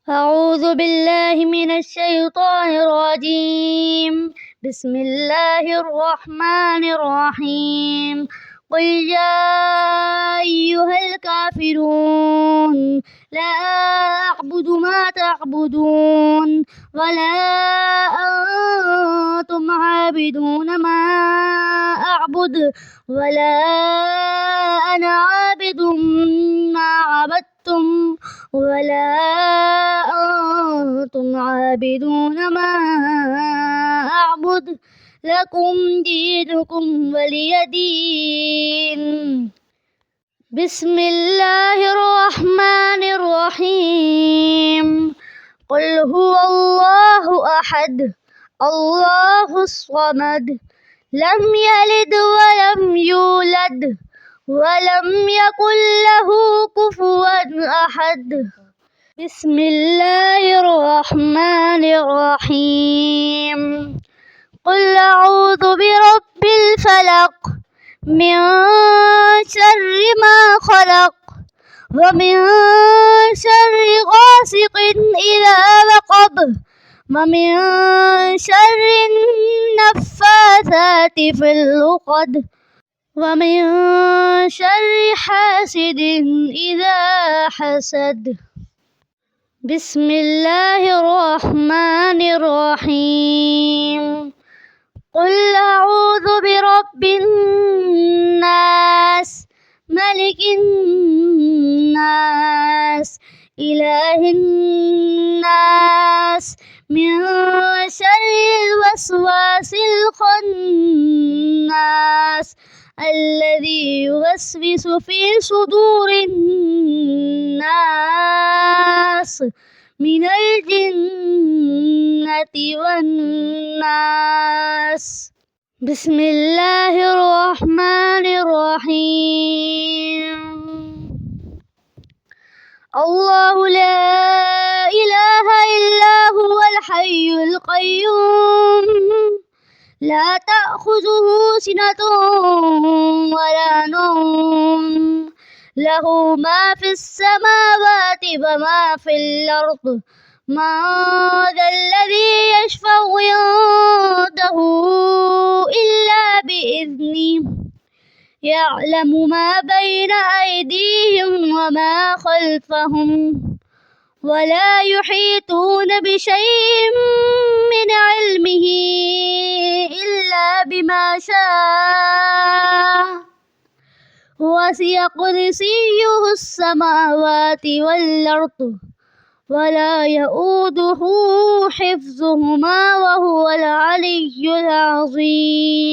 أعوذ بالله من الشيطان الرجيم. بسم الله الرحمن الرحيم. قل يا أيها الكافرون لا أعبد ما تعبدون ولا أنتم عابدون ما أعبد ولا أنا عابد ما عبدتم ولا أنتم عابدون ما أعبد لكم دينكم ولي دين. بسم الله الرحمن الرحيم. قل هو الله أحد الله الصمد لم يلد ولم يولد ولم يكن له كفوا أحد. بسم الله الرحمن الرحيم. قل أعوذ برب الفلق من شر ما خلق ومن شر غاسق إذا وقب ومن شر النفاثات في العقد ومن شر حاسد إذا حسد. بسم الله الرحمن الرحيم. قل أعوذ برب الناس ملك الناس إله الناس من شر الوسواس الخناس الذي يوسوس في صدور الناس من الجنة والناس. بسم الله الرحمن الرحيم. الله لا إله إلا هو الحي القيوم لا تأخذه سنة ولا نوم له ما في السماوات وما في الأرض. من ذا الذي يشفع عنده إلا بإذنه يعلم ما بين أيديهم وما خلفهم ولا يحيطون بشيء من علمه إلا بما شاء وسع كرسيه السماوات والأرض ولا يؤوده حفظهما وهو العلي العظيم.